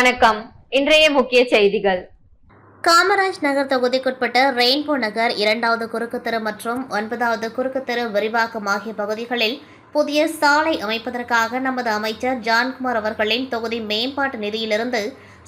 வணக்கம். இன்றைய முக்கிய செய்திகள். காமராஜ் நகர் தொகுதிக்குட்பட்ட ரெயின்போ நகர் 2வது குறுக்கு தெரு மற்றும் 9வது குறுக்கு தெரு விரிவாக்கம் ஆகிய பகுதிகளில் புதிய சாலை அமைப்பதற்காக நமது அமைச்சர் ஜான்குமார் அவர்களின் தொகுதி மேம்பாட்டு நிதியிலிருந்து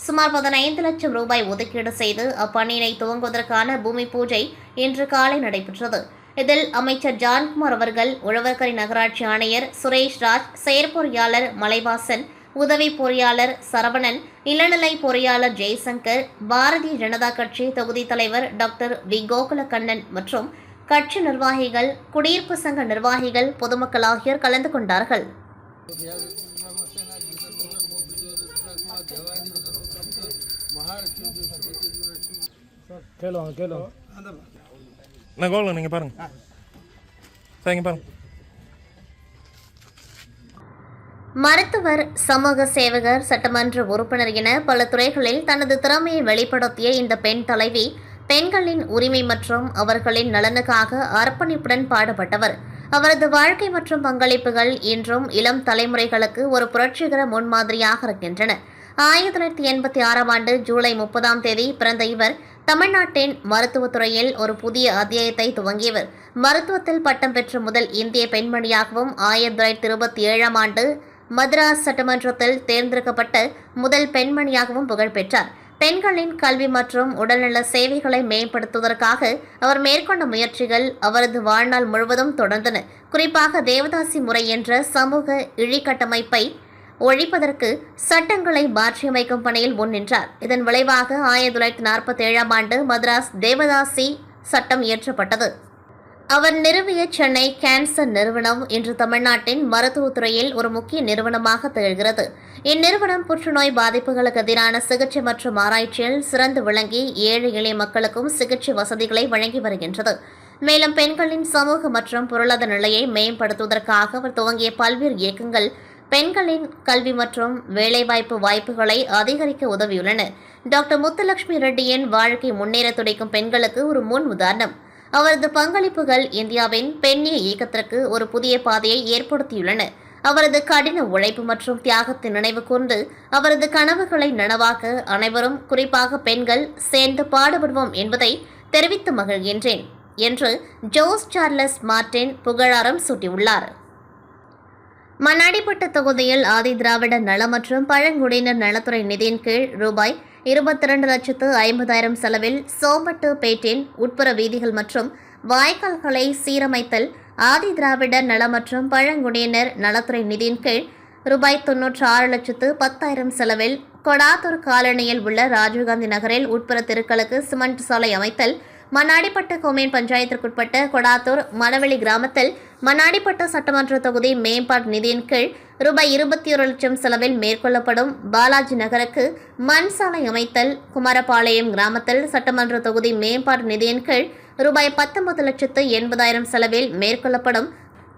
சுமார் 15 லட்சம் ரூபாய் ஒதுக்கீடு செய்து அப்பணியினை துவங்குவதற்கான பூமி பூஜை இன்று காலை நடைபெற்றது. இதில் அமைச்சர் ஜான்குமார் அவர்கள், உழவர்கரை நகராட்சி ஆணையர் சுரேஷ் ராஜ், செயற்பொறியாளர் மலைவாசன், உதவி பொறியாளர் சரவணன், இளநிலை பொறியாளர் ஜெய்சங்கர், பாரதிய ஜனதா கட்சி தொகுதி தலைவர் டாக்டர் வி கோகுலக்கண்ணன் மற்றும் கட்சி நிர்வாகிகள், குடியிருப்பு சங்க நிர்வாகிகள், பொதுமக்கள் ஆகியோர் கலந்து கொண்டார்கள். மருத்துவர், சமூக சேவகர், சட்டமன்ற உறுப்பினர் என பல துறைகளில் தனது திறமையை வெளிப்படுத்திய இந்த பெண் தலைவி பெண்களின் உரிமை மற்றும் அவர்களின் நலனுக்காக அர்ப்பணிப்புடன் பாடுபட்டவர். அவரது வாழ்க்கை மற்றும் பங்களிப்புகள் இன்றும் இளம் தலைமுறைகளுக்கு ஒரு புரட்சிகர முன்மாதிரியாக இருக்கின்றன. 1986ஆம் ஆண்டு ஜூலை 30ஆம் தேதி பிறந்த இவர் தமிழ்நாட்டின் மருத்துவத்துறையில் ஒரு புதிய அத்தியாயத்தை துவங்கியவர். மருத்துவத்தில் பட்டம் பெற்ற முதல் இந்திய பெண்மணியாகவும் 1927ஆம் ஆண்டு மദ്രാஸ் சட்டமன்றத்தில் தேர்ந்தெடுக்கப்பட்ட முதல் பெண்மணியாகவும் புகழ் பெற்றார். பெண்களின் கல்வி மற்றும் உடல்நல சேவைகளை மேம்படுத்துவதற்காக அவர் மேற்கொண்ட முயற்சிகள் அவரது வாழ்நாள் முழுவதும் தொடர்ந்தன. குறிப்பாக தேவதாசி முறை என்ற சமூக இழிகட்டமைப்பை ஒழிப்பதற்கு சட்டங்களை மாற்றியமைக்கும் பணியில் முன்னின்றார். இதன் விளைவாக 1947ஆம் ஆண்டு மദ്രാஸ் தேவதாசி சட்டம் இயற்றப்பட்டது. அவர் நிறுவிய சென்னை கேன்சர் நிறுவனம் இன்று தமிழ்நாட்டின் மருத்துவத்துறையில் ஒரு முக்கிய நிறுவனமாக திகழ்கிறது. இந்நிறுவனம் புற்றுநோய் பாதிப்புகளுக்கு எதிரான சிகிச்சை மற்றும் ஆராய்ச்சியில் சிறந்து விளங்கி ஏழை எளிய மக்களுக்கும் சிகிச்சை வசதிகளை வழங்கி வருகின்றது. மேலும் பெண்களின் சமூக மற்றும் பொருளாதார நிலையை மேம்படுத்துவதற்காக அவர் துவங்கிய பல்வேறு இயக்கங்கள் பெண்களின் கல்வி மற்றும் வேலைவாய்ப்பு வாய்ப்புகளை அதிகரிக்க உதவியுள்ளன. டாக்டர் முத்துலட்சுமி ரெட்டியின் வாழ்க்கை முன்னேற துடிக்கும் பெண்களுக்கு ஒரு முன் உதாரணம். அவரது பங்களிப்புகள் இந்தியாவின் பெண்ணிய இயக்கத்திற்கு ஒரு புதிய பாதையை ஏற்படுத்தியுள்ளன. அவரது கடின உழைப்பு மற்றும் தியாகத்தை நினைவு கூர்ந்து அவரது கனவுகளை நனவாக்க அனைவரும், குறிப்பாக பெண்கள், சேர்ந்து பாடுபடுவோம் என்பதை தெரிவித்து மகிழ்கின்றேன் என்று ஜோஸ் சார்லஸ் மார்டின் புகழாரம் சூட்டியுள்ளார். மண்ணாடிப்பட்டு தொகுதியில் ஆதி திராவிட நல மற்றும் பழங்குடியினர் நலத்துறை நிதியின் கீழ் ரூபாய் 22,50,000 செலவில் சோம்பட்டு பேட்டின் உட்புற வீதிகள் மற்றும் வாய்க்கால்களை சீரமைத்தல், ஆதி திராவிடர் நல மற்றும் பழங்குடியினர் நலத்துறை நிதியின் கீழ் ரூபாய் 96,10,000 செலவில் கொடாத்தூர் காலனியில் உள்ள ராஜீவ்காந்தி நகரில் உட்புற தெருக்களுக்கு சிமெண்ட் சாலை அமைத்தல், மண்ணாடிப்பட்டு கொம்யூன் பஞ்சாயத்திற்குட்பட்ட கொடாத்தூர் மணவெளி கிராமத்தில் மண்ணாடிப்பட்டு சட்டமன்ற தொகுதி மேம்பாட்டு நிதியின் கீழ் ரூபாய் 21 லட்சம் செலவில் மேற்கொள்ளப்படும் பாலாஜி நகருக்கு மண் சாலை அமைத்தல், குமாரபாளையம் கிராமத்தில் சட்டமன்ற தொகுதி மேம்பாட்டு நிதியின் கீழ் ரூபாய் 19,80,000 செலவில் மேற்கொள்ளப்படும்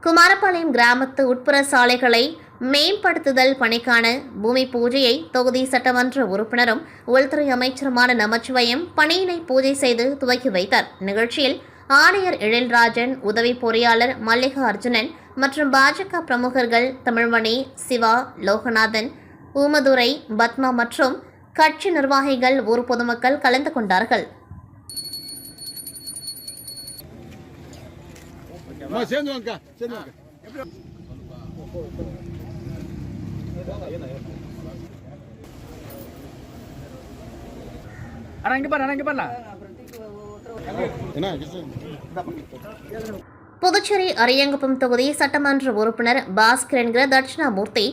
குமாரபாளையம் கிராமத்து உட்புற சாலைகளை மேம்படுத்துதல் பணிக்கான பூமி பூஜையை தொகுதி சட்டமன்ற உறுப்பினரும் உள்துறை அமைச்சருமான நமச்சிவாயம் பணியினை பூஜை செய்து துவக்கி வைத்தார். நிகழ்ச்சியில் ஆணையர் எழில்ராஜன், உதவி பொறியாளர் மல்லிகா அர்ஜுனன் மற்றும் பாஜக பிரமுகர்கள் தமிழ்மணி, சிவா, லோகநாதன், ஊமதுரை, பத்மா மற்றும் கட்சி நிர்வாகிகள், ஊர் பொதுமக்கள் கலந்து கொண்டார்கள். புதுச்சேரி அரியங்குப்பம் தொகுதி சட்டமன்ற உறுப்பினர் பாஸ்கர் என்கிற தட்சிணாமூர்த்தி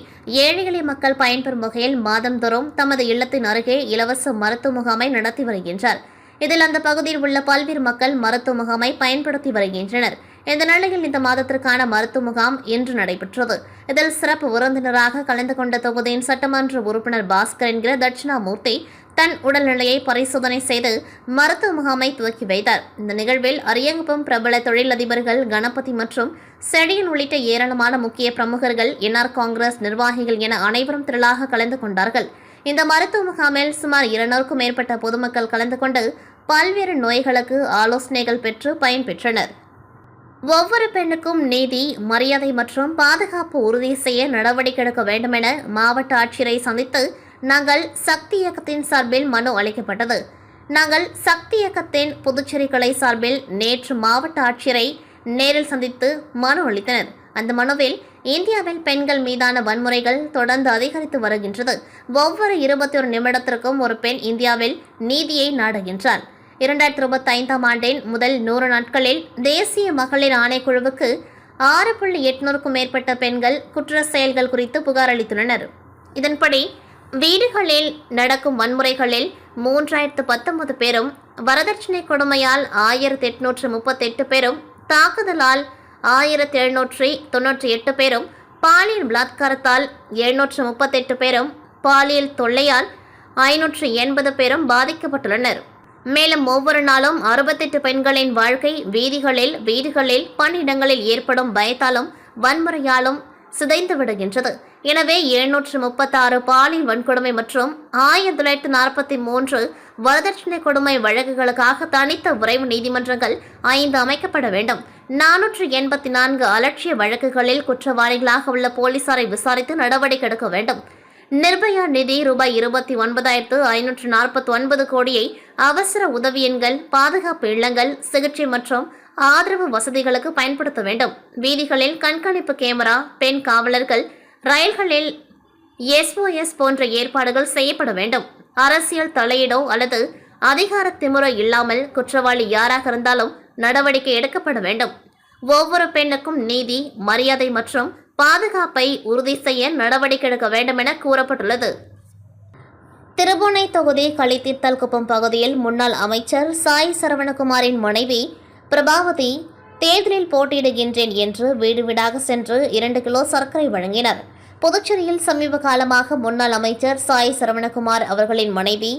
ஏழை எளிய மக்கள் பயன்பெறும் வகையில் மாதந்தோறும் தமது இல்லத்தின் அருகே இலவச மருத்துவ முகாமை நடத்தி வருகின்றார். இதில் அந்த பகுதியில் உள்ள பல்வேறு மக்கள் மருத்துவ முகாமை பயன்படுத்தி வருகின்றனர். இந்த நிலையில் இந்த மாதத்திற்கான மருத்துவ முகாம் இன்று நடைபெற்றது. இதில் சிறப்பு விருந்தினராக கலந்து கொண்ட தொகுதியின் சட்டமன்ற உறுப்பினர் பாஸ்கர் என்கிற தட்சிணாமூர்த்தி தன் உடல்நிலையை பரிசோதனை செய்து மருத்துவ முகாமை துவக்கி வைத்தார். இந்த நிகழ்வில் அரியங்குப்பம் பிரபல தொழிலதிபர்கள் கணபதி மற்றும் செடியன் உள்ளிட்ட ஏராளமான முக்கிய பிரமுகர்கள், என்ஆர் காங்கிரஸ் நிர்வாகிகள் என அனைவரும் திரளாக கலந்து கொண்டார்கள். இந்த மருத்துவ முகாமில் சுமார் 200க்கும் மேற்பட்ட பொதுமக்கள் கலந்து கொண்டு பல்வேறு நோய்களுக்கு ஆலோசனைகள் பெற்று பயன்பெற்றனர். ஒவ்வொரு பெண்ணுக்கும் நீதி, மரியாதை மற்றும் பாதுகாப்பு உறுதி செய்ய நடவடிக்கை எடுக்க வேண்டும் என மாவட்ட ஆட்சியரை சந்தித்து நாங்கள் சக்தி இயக்கத்தின் சார்பில் மனு அளிக்கப்பட்டது. நாங்கள் சக்தி இயக்கத்தின் புதுச்சேரி கிளை சார்பில் நேற்று மாவட்ட ஆட்சியரை நேரில் சந்தித்து மனு அளித்தனர். அந்த மனுவில் இந்தியாவில் பெண்கள் மீதான வன்முறைகள் தொடர்ந்து அதிகரித்து வருகின்றது. ஒவ்வொரு 21 நிமிடத்திற்கும் ஒரு பெண் இந்தியாவில் நீதியை நாடுகின்றார். 2025ஆம் ஆண்டின் முதல் 100 நாட்களில் தேசிய மகளிர் ஆணைக்குழுவுக்கு 6.800க்கும் மேற்பட்ட பெண்கள் குற்ற செயல்கள் குறித்து புகார் அளித்துள்ளனர். இதன்படி வீடுகளில் நடக்கும் வன்முறைகளில் 3019 பேரும், வரதட்சணை கொடுமையால் 1838 பேரும், தாக்குதலால் 1798 பேரும், பாலியல் பலாத்காரத்தால் 738 பேரும், பாலியல் தொல்லையால் 580 பேரும் பாதிக்கப்பட்டுள்ளனர். மேலும் ஒவ்வொரு நாளும் 68 பெண்களின் வாழ்க்கை வீடுகளில் பணியிடங்களில் ஏற்படும் பயத்தாலும் வன்முறையாலும் சிதைந்து விடுகின்றது. எனவே 736 பாலியல் வன்கொடுமை மற்றும் 1943 வரதட்சணை கொடுமை வழக்குகளுக்காக தனித்த விரைவு நீதிமன்றங்கள் 5 அமைக்கப்பட வேண்டும். 484 அலட்சிய வழக்குகளில் குற்றவாளிகளாக உள்ள போலீசாரை விசாரித்து நடவடிக்கை எடுக்க வேண்டும். நிர்பயா நிதி ரூபாய் 29,549 கோடியை அவசர உதவி எண்கள், பாதுகாப்பு இல்லங்கள், சிகிச்சை மற்றும் ஆதரவு வசதிகளுக்கு பயன்படுத்த வேண்டும். வீதிகளில் கண்காணிப்பு கேமரா, பெண் காவலர்கள், ரயில்களில் SOS போன்ற ஏற்பாடுகள் செய்யப்பட வேண்டும். அரசியல் தலையீடோ அல்லது அதிகார திமுறை இல்லாமல் குற்றவாளி யாராக இருந்தாலும் நடவடிக்கை எடுக்கப்பட வேண்டும். ஒவ்வொரு பெண்ணுக்கும் நீதி, மரியாதை மற்றும் பாதுகாப்பை உறுதி செய்ய நடவடிக்கை எடுக்க வேண்டும் என கூறப்பட்டுள்ளது. திருபுவனை தொகுதி களித்தீர்த்தல்குப்பம் பகுதியில் முன்னாள் அமைச்சர் சாய் சரவணகுமாரின் மனைவி பிரபாவதி தேர்தலில் போட்டியிடுகின்றேன் என்று வீடு வீடாக சென்று 2 கிலோ சர்க்கரை வழங்கினர். புதுச்சேரியில் சமீப காலமாக முன்னாள் அமைச்சர் சாய் சரவணகுமார் அவர்களின் மனைவி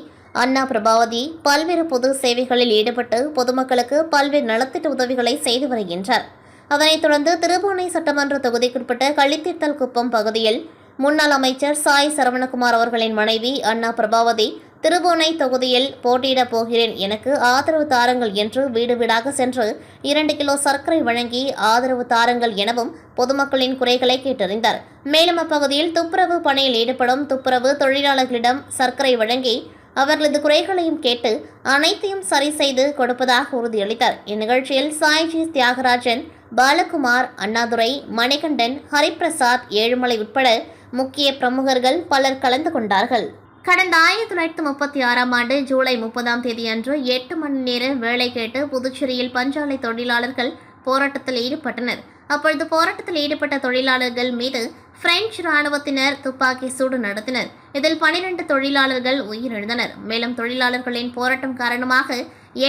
அண்ணா பிரபாவதி பல்வேறு பொது சேவைகளில் ஈடுபட்டு பொதுமக்களுக்கு பல்வேறு நலத்திட்ட உதவிகளை செய்து வருகின்றார். அதனைத் தொடர்ந்து திருபுவனை சட்டமன்ற தொகுதிக்குட்பட்ட களித்தீர்த்தல்குப்பம் பகுதியில் முன்னாள் அமைச்சர் சாய் சரவணகுமார் அவர்களின் மனைவி அண்ணா பிரபாவதி திருபுவனை தொகுதியில் போட்டியிடப் போகிறேன், எனக்கு ஆதரவு தாருங்கள் என்று வீடு வீடாக சென்று 2 கிலோ சர்க்கரை வழங்கி ஆதரவு தாருங்கள் எனவும் பொதுமக்களின் குறைகளை கேட்டறிந்தார். மேலும் அப்பகுதியில் துப்புரவு பணியில் ஈடுபடும் துப்புரவு தொழிலாளர்களிடம் சர்க்கரை வழங்கி அவர்களது குறைகளையும் கேட்டு அனைத்தையும் சரி செய்து கொடுப்பதாக உறுதியளித்தார். இந்நிகழ்ச்சியில் சாய்ஜி தியாகராஜன், பாலகுமார், அண்ணாதுரை, மணிகண்டன், ஹரிபிரசாத், ஏழுமலை உட்பட முக்கிய பிரமுகர்கள் பலர் கலந்து கொண்டார்கள். கடந்த 1936ஆம் ஆண்டு ஜூலை 30ஆம் தேதி அன்று 8 மணி நேர வேலை கேட்டு புதுச்சேரியில் பஞ்சாலை தொழிலாளர்கள் போராட்டத்தில் ஈடுபட்டனர். அப்பொழுது போராட்டத்தில் ஈடுபட்ட தொழிலாளர்கள் மீது பிரெஞ்சு ராணுவத்தினர் துப்பாக்கி சூடு நடத்தினர். இதில் 12 தொழிலாளர்கள் உயிரிழந்தனர். மேலும் தொழிலாளர்களின் போராட்டம் காரணமாக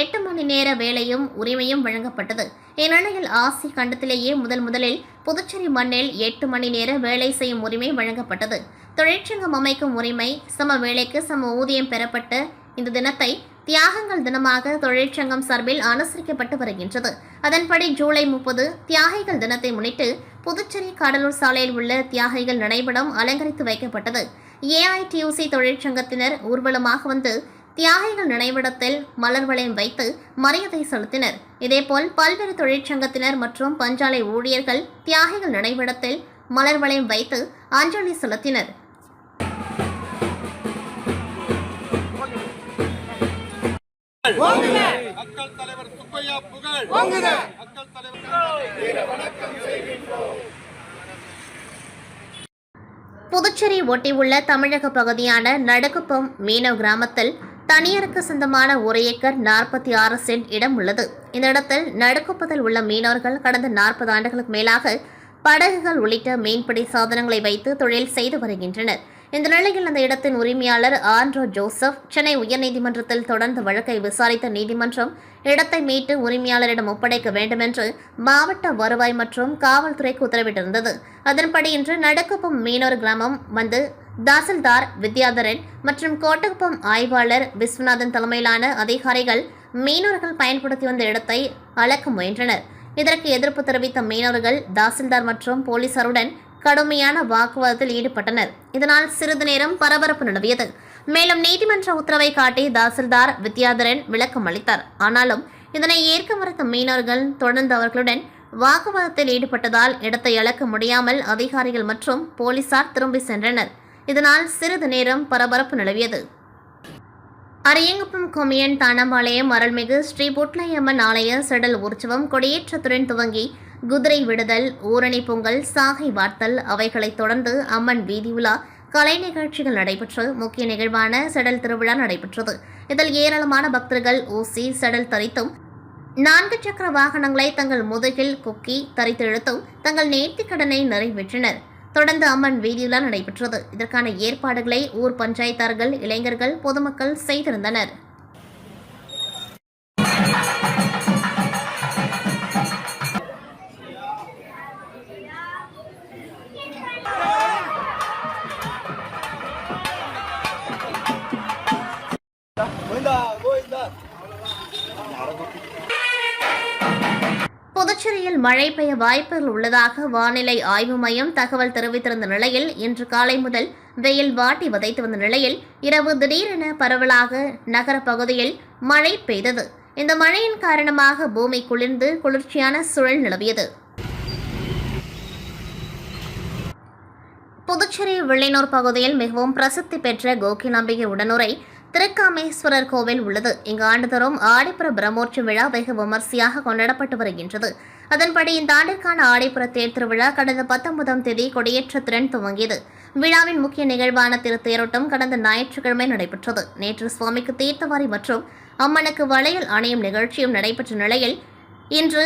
8 மணி நேர வேலையும் உரிமையும் வழங்கப்பட்டது. இந்நிலையில் ஆசிய கண்டத்திலேயே முதலில் புதுச்சேரி மண்ணில் 8 மணி நேர வேலை செய்யும் உரிமை வழங்கப்பட்டது. தொழிற்சங்கம் அமைக்கும் உரிமை, சம வேலைக்கு சம ஊதியம் பெறப்பட்ட இந்த தினத்தை தியாகங்கள் தினமாக தொழிற்சங்கம் சார்பில் அனுசரிக்கப்பட்டு வருகின்றது. அதன்படி ஜூலை 30 தியாகிகள் தினத்தை முன்னிட்டு புதுச்சேரி கடலூர் சாலையில் உள்ள தியாகிகள் நினைவிடம் அலங்கரித்து வைக்கப்பட்டது. AITUC தொழிற்சங்கத்தினர் ஊர்வலமாக வந்து தியாகிகள் நினைவிடத்தில் மலர் வளையம் வைத்து மரியாதை செலுத்தினர். இதேபோல் பல்வேறு தொழிற்சங்கத்தினர் மற்றும் பஞ்சாலை ஊழியர்கள் தியாகிகள் நினைவிடத்தில் மலர் வளையம் வைத்து அஞ்சலி செலுத்தினர். மக்கள் தலைவர் சுப்பையா புகழ். மக்கள் தலைவர் புதுச்சேரி ஒட்டியுள்ள தமிழக பகுதியான நடுக்குப்பம் மீனவ கிராமத்தில் தனியாருக்கு சொந்தமான 1 ஏக்கர் 46 சென்ட் இடம் உள்ளது. இந்த இடத்தில் நடுக்குப்பத்தில் உள்ள மீனவர்கள் கடந்த 40 ஆண்டுகளுக்கு மேலாக படகுகள் உள்ளிட்ட மீன்பிடி சாதனங்களை வைத்து தொழில் செய்து வருகின்றனர். இந்த நிலையில் அந்த இடத்தின் உரிமையாளர் ஆண்ட்ரோ ஜோசப் சென்னை உயர்நீதிமன்றத்தில் தொடர்ந்து வழக்கை விசாரித்த நீதிமன்றம் இடத்தை மீட்டு உரிமையாளரிடம் ஒப்படைக்க வேண்டும் என்று மாவட்ட வருவாய் மற்றும் காவல்துறைக்கு உத்தரவிட்டிருந்தது. அதன்படி இன்று நடுக்குப்பம் மீனவர் கிராமம் வந்து தாசில்தார் வித்யாதரன் மற்றும் கோட்டக்குப்பம் ஆய்வாளர் விஸ்வநாதன் தலைமையிலான அதிகாரிகள் மீனவர்கள் பயன்படுத்தி வந்த இடத்தை அளக்க முயன்றனர். இதற்கு எதிர்ப்பு தெரிவித்த மீனவர்கள் தாசில்தார் மற்றும் போலீசாருடன் கடுமையான வாக்குவாதத்தில் ஈடுபட்டனர். இதனால் சிறிது நேரம் பரபரப்பு நிலவியது. மேலும் நீதிமன்ற உத்தரவை காட்டி தாசில்தார் வித்யாதரன் விளக்கம் அளித்தார். ஆனாலும் இதனை ஏற்க மறுத்த மீனவர்கள் தொடர்ந்து அவர்களுடன் வாக்குவாதத்தில் ஈடுபட்டதால் இடத்தை அளக்க முடியாமல் அதிகாரிகள் மற்றும் போலீசார் திரும்பி சென்றனர். இதனால் சிறிது நேரம் பரபரப்பு நிலவியது. அரியங்குப்பம் கொம்மியன் தானம்பாளையம் அருள்மிகு ஸ்ரீ புட்லையம்மன் ஆலய செடல் உற்சவம் கொடியேற்றத்துடன் துவங்கி குதிரை விடுதல், ஊரணி பொங்கல், சாகை வார்த்தல், அவைகளைத் தொடர்ந்து அம்மன் வீதி உலா, கலை நிகழ்ச்சிகள் நடைபெற்று முக்கிய நிகழ்வான செடல் திருவிழா நடைபெற்றது. இதில் ஏராளமான பக்தர்கள் ஊசி, செடல் தரித்தும் 4 சக்கர வாகனங்களை தங்கள் முதுகில் கொக்கி தரித்து இழுத்தும் தங்கள் நேர்த்திக்கடனை நிறைவேற்றினர். தொடர்ந்து அம்மன் வீதியுலா நடைபெற்றது. இதற்கான ஏற்பாடுகளை ஊர் பஞ்சாயத்தார்கள், இளைஞர்கள், பொதுமக்கள் செய்திருந்தனர். புதுச்சேரியில் மழை பெய்ய வாய்ப்புகள் உள்ளதாக வானிலை ஆய்வு மையம் தகவல் தெரிவித்திருந்த நிலையில் இன்று காலை முதல் வெயில் வாட்டி வதைத்து வந்த நிலையில் இரவு திடீரென பரவலாக நகர பகுதியில் மழை பெய்தது. இந்த மழையின் காரணமாக பூமி குளிர்ந்து குளிர்ச்சியான சூழல் நிலவியது. புதுச்சேரி வில்லியனூர் பகுதியில் மிகவும் பிரசித்தி பெற்ற கோகிலாம்பிகை உடனுரை திருக்காமேஸ்வரர் கோவில் உள்ளது. இங்கு ஆண்டுதோறும் ஆடிப்புற பிரம்மோற்சவ விழா வெகு விமர்சையாக கொண்டாடப்பட்டு வருகின்றது. அதன்படி இந்த ஆண்டிற்கான ஆடிப்புற தேர் திருவிழா கடந்த 19ஆம் தேதி கொடியேற்றத்துடன் துவங்கியது. விழாவின் முக்கிய நிகழ்வான திருத்தேரோட்டம் கடந்த ஞாயிற்றுக்கிழமை நடைபெற்றது. நேற்று சுவாமிக்கு தீர்த்தவாரி மற்றும் அம்மனுக்கு வளையல் அணியும் நிகழ்ச்சியும் நடைபெற்ற நிலையில் இன்று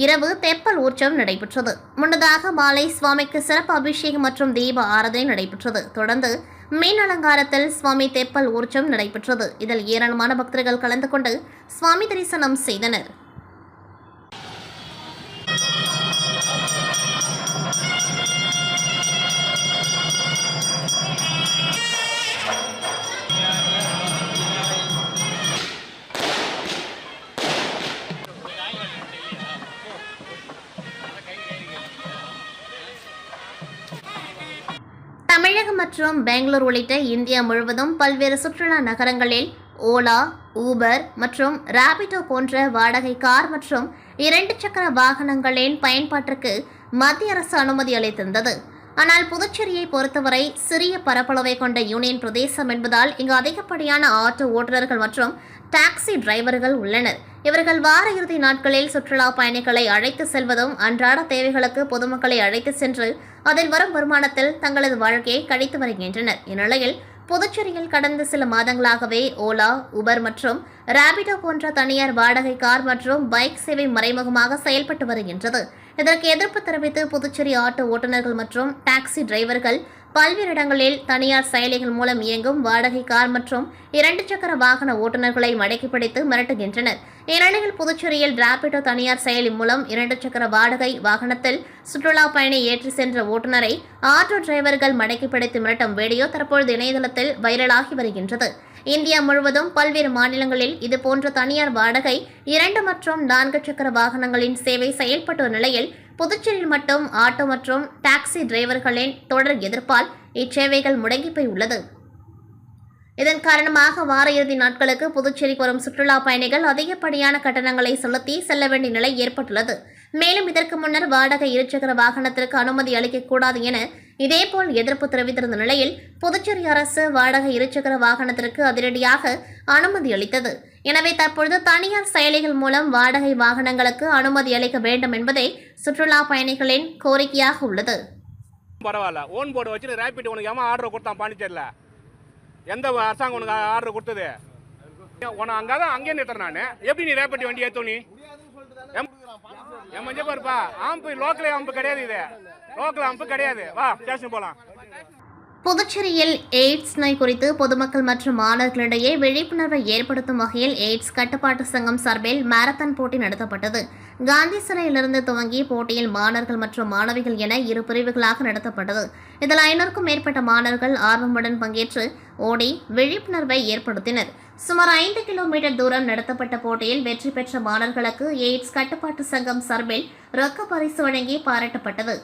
இரவு தெப்பல் உற்சவம் நடைபெற்றது. முன்னதாக மாலை சுவாமிக்கு சிறப்பு அபிஷேகம் மற்றும் தீப ஆராதனை நடைபெற்றது. தொடர்ந்து மீன் அலங்காரத்தில் சுவாமி தெப்பல் உற்சவம் நடைபெற்றது. இதில் ஏராளமான பக்தர்கள் கலந்து கொண்டு சுவாமி தரிசனம் செய்தனர். தமிழகம் மற்றும் பெங்களூர் உள்ளிட்ட இந்தியா முழுவதும் பல்வேறு சுற்றுலா நகரங்களில் ஓலா, ஊபர் மற்றும் ராபிடோ போன்ற வாடகை கார் மற்றும் 2 சக்கர வாகனங்களின் பயன்பாட்டிற்கு மத்திய அரசு அனுமதி அளித்திருந்தது. ஆனால் புதுச்சேரியை பொறுத்தவரை சிறிய பரப்பளவை கொண்ட யூனியன் பிரதேசம் என்பதால் இங்கு அதிகப்படியான ஆட்டோ ஓட்டுநர்கள் மற்றும் டாக்ஸி டிரைவர்கள் உள்ளனர். இவர்கள் வார இறுதி நாட்களில் சுற்றுலா பயணிகளை அழைத்து செல்வதும் அன்றாட தேவைகளுக்கு பொதுமக்களை அழைத்து சென்று அதில் வரும் வருமானத்தில் தங்களது வாழ்க்கையை கழித்து வருகின்றனர். இந்நிலையில் புதுச்சேரியில் கடந்த சில மாதங்களாகவே ஓலா, உபர் மற்றும் ராபிடோ போன்ற தனியார் வாடகை கார் மற்றும் பைக் சேவை மறைமுகமாக செயல்பட்டு வருகின்றது. இதற்கு எதிர்ப்பு தெரிவித்து புதுச்சேரி ஆட்டோ ஓட்டுநர்கள் மற்றும் டாக்ஸி டிரைவர்கள் பல்வேறு இடங்களில் தனியார் செயலிகள் மூலம் இயங்கும் வாடகை கார் மற்றும் 2 சக்கர வாகன ஓட்டுநர்களை மடக்கி பிடித்து மிரட்டுகின்றனர். இந்நிலையில் புதுச்சேரியில் ராபிடோ தனியார் செயலி மூலம் 2 சக்கர வாடகை வாகனத்தில் சுற்றுலா பயணி ஏற்றி சென்ற ஓட்டுநரை ஆட்டோ டிரைவர்கள் மடக்கி பிடித்து மிரட்டும் வீடியோ தற்பொழுது இணையதளத்தில் வைரலாகி வருகின்றது. இந்தியா முழுவதும் பல்வேறு மாநிலங்களில் இதுபோன்ற தனியார் வாடகை 2 மற்றும் 4 சக்கர வாகனங்களின் சேவை செயல்பட்டு வரும் நிலையில் புதுச்சேரியில் மட்டும் ஆட்டோ மற்றும் டாக்ஸி டிரைவர்களின் தொடர் எதிர்ப்பால் இச்சேவைகள் முடங்கி போய் உள்ளது. இதன் காரணமாக வார இறுதி நாட்களுக்கு புதுச்சேரிக்கு வரும் சுற்றுலா பயணிகள் அதிகப்படியான கட்டணங்களை செலுத்தி செல்ல வேண்டிய நிலை ஏற்பட்டுள்ளது. மேலும் இதற்கு முன்னர் வாடகை 2 சக்கர வாகனத்திற்கு அனுமதி அளிக்கக்கூடாது என இதேபோல் எதிர்ப்பு தெரிவித்திருந்த நிலையில் புதுச்சேரி அரசு வாடகை 2 சக்கர வாகனத்திற்கு அதிரடியாக அனுமதி அளித்தது. எனவே தற்பொழுது தனியார் செயலிகள் மூலம் வாடகை வாகனங்களுக்கு அனுமதி அளிக்க வேண்டும் என்பதே சுற்றுலா பயணிகளின் கோரிக்கையாக உள்ளது. பரவாயில்ல, ஓன் போர்டு வச்சுட்டு ரேபிட் உனக்கு ஏமா ஆர்டர் கொடுத்தான் பாண்டிச்சேரியில்? எந்த அரசாங்கம் உனக்கு ஆர்டர் கொடுத்தது? உனக்கு அங்கே தான் அங்கேயே நிறுத்துறேன் நான். எப்படி நீ ரேபிட் வண்டி ஏற்ற நீ? என் மஞ்சள் பாருப்பா, ஆம்பு லோக்கல் ஆம்பு கிடையாது, இது லோக்கல் ஆம்பு கிடையாது. வா ஸ்டேஷன் போகலாம். புதுச்சேரியில் எய்ட்ஸ் நோய் குறித்து பொதுமக்கள் மற்றும் மாணவர்களிடையே விழிப்புணர்வை ஏற்படுத்தும் வகையில் எய்ட்ஸ் கட்டுப்பாட்டு சங்கம் சார்பில் மாரத்தான் போட்டி நடத்தப்பட்டது. காந்தி சிலையிலிருந்து துவங்கி போட்டியில் மாணவர்கள் மற்றும் மாணவிகள் என 2 பிரிவுகளாக நடத்தப்பட்டது. இதில் 500க்கும் மேற்பட்ட மாணவர்கள் ஆர்வமுடன் பங்கேற்று ஓடி விழிப்புணர்வை ஏற்படுத்தினர். சுமார் 5 கிலோமீட்டர் தூரம் நடத்தப்பட்ட போட்டியில் வெற்றி பெற்ற மாணவர்களுக்கு எய்ட்ஸ் கட்டுப்பாட்டு சங்கம் சார்பில் ரொக்க பரிசு வழங்கி பாராட்டப்பட்டது.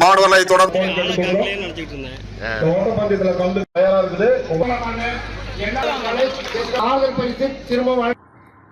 மாணவர்களை தொடர்ந்து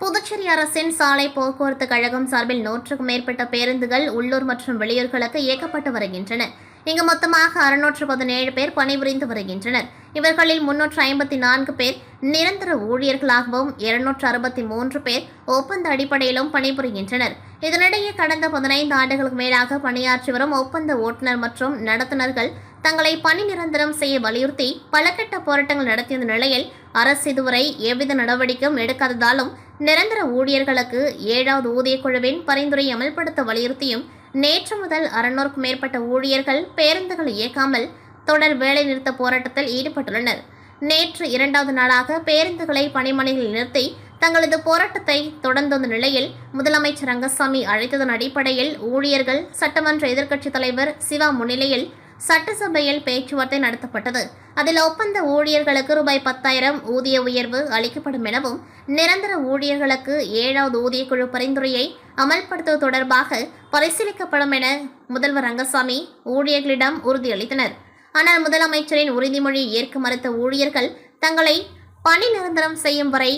புதுச்சேரி அரசின் சாலை போக்குவரத்து கழகம் சார்பில் 100க்கும் மேற்பட்ட பேருந்துகள் உள்ளூர் மற்றும் வெளியூர்களுக்கு இயக்கப்பட்டு வருகின்றன. இங்கு மொத்தமாக 617 பேர் பணிபுரிந்து வருகின்றனர். இவர்களில் 354 பேர் நிரந்தர ஊழியர்களாகவும் 263 பேர் ஒப்பந்த அடிப்படையிலும் பணிபுரிகின்றனர். இதனிடையே கடந்த 15 ஆண்டுகளுக்கு மேலாக பணியாற்றி வரும் ஒப்பந்த ஓட்டுநர் மற்றும் நடத்துனர்கள் தங்களை பணி நிரந்தரம் செய்ய வலியுறுத்தி பல கட்ட போராட்டங்கள் நடத்திய நிலையில் அரசு இதுவரை எவ்வித நடவடிக்கையும் எடுக்காததாலும் நிரந்தர ஊழியர்களுக்கு 7வது ஊதியக்குழுவின் பரிந்துரை அமல்படுத்த வலியுறுத்தியும் நேற்று முதல் 600க்கும் மேற்பட்ட ஊழியர்கள் பேருந்துகள் இயக்காமல் தொடர் வேலைநிறுத்த போராட்டத்தில் ஈடுபட்டுள்ளனர். நேற்று 2வது நாளாக பேருந்துகளை பணிமனைகளில் நிறுத்தி தங்களது போராட்டத்தை தொடர்ந்த நிலையில் முதலமைச்சர் ரங்கசாமி அழைத்ததன் அடிப்படையில் ஊழியர்கள் சட்டமன்ற எதிர்க்கட்சித் தலைவர் சிவா முன்னிலையில் சட்டசபையில் பேச்சுவார்த்தை நடத்தப்பட்டது. அதில் ஒப்பந்த ஊழியர்களுக்கு ரூபாய் 10,000 ஊதிய உயர்வு அளிக்கப்படும் எனவும் நிரந்தர ஊழியர்களுக்கு 7வது ஊதியக்குழு பரிந்துரையை அமல்படுத்துவது தொடர்பாக பரிசீலிக்கப்படும் என முதல்வர் ரங்கசாமி ஊழியர்களிடம் உறுதியளித்தனர். ஆனால் முதலமைச்சரின் உறுதிமொழியை ஏற்க மறுத்த ஊழியர்கள் தங்களை பணி நிரந்தரம் செய்யும் வரை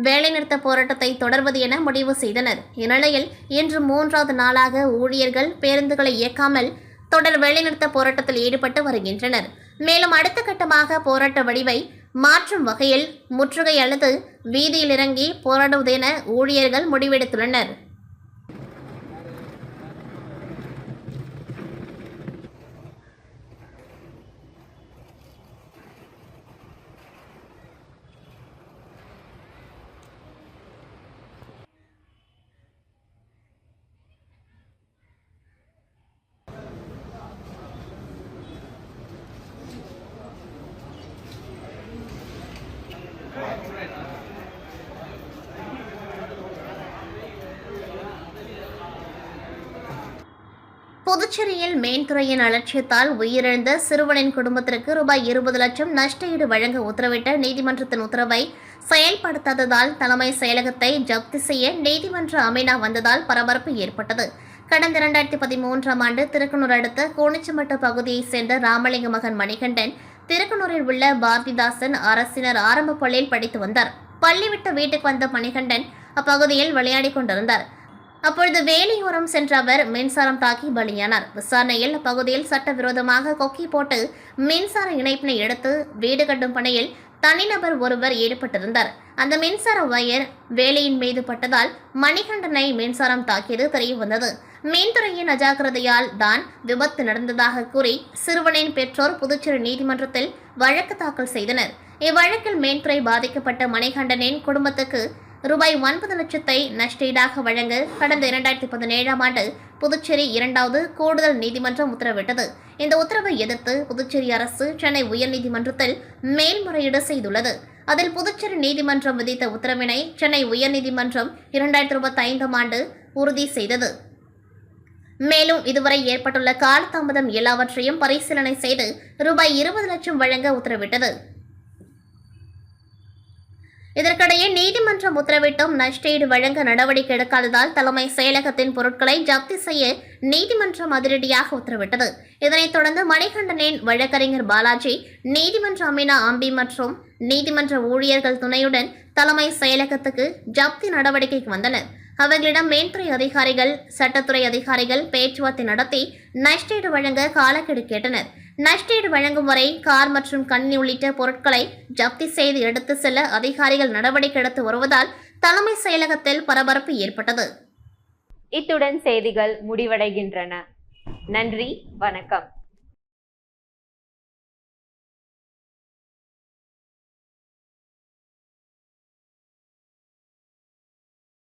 வேலைநிறுத்த போராட்டத்தை தொடர்வது என முடிவு செய்தனர். இந்நிலையில் இன்று 3வது நாளாக ஊழியர்கள் பேருந்துகளை இயக்காமல் தொடர் வேலைநிறுத்த போராட்டத்தில் ஈடுபட்டு வருகின்றனர். மேலும் அடுத்த கட்டமாக போராட்ட வடிவை மாற்றும் வகையில் முற்றுகை அல்லது வீதியில் இறங்கி போராடுவது என ஊழியர்கள் முடிவெடுத்துள்ளனர். புதுச்சேரியில் மேன்துறையின் அலட்சியத்தால் உயிரிழந்த சிறுவனின் குடும்பத்திற்கு ரூபாய் 20 லட்சம் நஷ்டஈடு வழங்க உத்தரவிட்ட நீதிமன்றத்தின் உத்தரவை செயல்படுத்தாததால் தலைமை செயலகத்தை ஜப்தி செய்ய நீதிமன்ற அமீனா வந்ததால் பரபரப்பு ஏற்பட்டது. கடந்த 2013ஆம் ஆண்டு திருக்கனூர் அடுத்த கோணிச்சமட்டு பகுதியைச் சேர்ந்த ராமலிங்க மகன் மணிகண்டன் திருக்கனூரில் உள்ள பாரதிதாசன் அரசினர் ஆரம்ப பள்ளியில் படித்து வந்தார். பள்ளி விட்டு வீட்டுக்கு வந்த மணிகண்டன் அப்பகுதியில் விளையாடிக் கொண்டிருந்தார். அப்பொழுது வேலையோரம் சென்ற அவர் மின்சாரம் தாக்கி பலியானார். விசாரணையில் அப்பகுதியில் சட்டவிரோதமாக கொக்கி போட்டு மின்சார இணைப்பினை எடுத்து வீடு கட்டும் பணியில் தனிநபர் ஒருவர் ஈடுபட்டிருந்தார். அந்த மின்சார வயர் வேலையின் மீது பட்டதால் மணிகண்டனை மின்சாரம் தாக்கியது தெரியவந்தது. மின்துறையின் அஜாக்கிரதையால் தான் விபத்து நடந்ததாக கூறி சிறுவனின் பெற்றோர் புதுச்சேரி நீதிமன்றத்தில் வழக்கு தாக்கல் செய்தனர். இவ்வழக்கில் மின்துறை பாதிக்கப்பட்ட மணிகண்டனின் குடும்பத்துக்கு ரூபாய் 9 லட்சத்தை நஷ்டஈடாக வழங்க கடந்த 2017ஆம் ஆண்டு புதுச்சேரி 2வது கூடுதல் நீதிமன்றம் உத்தரவிட்டது. இந்த உத்தரவை எதிர்த்து புதுச்சேரி அரசு சென்னை உயர்நீதிமன்றத்தில் மேல்முறையீடு செய்துள்ளது. அதில் புதுச்சேரி நீதிமன்றம் விதித்த உத்தரவினை சென்னை உயர்நீதிமன்றம் 2025ஆம் ஆண்டு உறுதி செய்தது. மேலும் இதுவரை ஏற்பட்டுள்ள காலதாமதம் எல்லாவற்றையும் பரிசீலனை செய்து ரூபாய் 20 லட்சம் வழங்க உத்தரவிட்டது. இதற்கிடையே நீதிமன்றம் உத்தரவிட்டும் நஷ்டஈடு வழங்க நடவடிக்கை எடுக்காததால் தலைமை செயலகத்தின் பொருட்களை ஜப்தி செய்ய நீதிமன்றம் அதிரடியாக உத்தரவிட்டது. இதனைத் தொடர்ந்து மணிகண்டனின் வழக்கறிஞர் பாலாஜி, நீதிமன்ற அமீனா ஆம்பி மற்றும் நீதிமன்ற ஊழியர்கள் துணையுடன் தலைமை செயலகத்துக்கு ஜப்தி நடவடிக்கைக்கு வந்தனர். அவர்களிடம் மேன்துறை அதிகாரிகள், சட்டத்துறை அதிகாரிகள் பேச்சுவார்த்தை நடத்தி நஷ்டஈடு வழங்க காலக்கெடு கேட்டனர். நஷ்டஈடு வழங்கும் வரை கார் மற்றும் கணினி உள்ளிட்ட பொருட்களை ஜப்தி செய்து எடுத்து செல்ல அதிகாரிகள் நடவடிக்கை எடுத்து வருவதால் தலைமை செயலகத்தில் பரபரப்பு ஏற்பட்டது. இத்துடன் செய்திகள் முடிவடைகின்றன. நன்றி, வணக்கம்.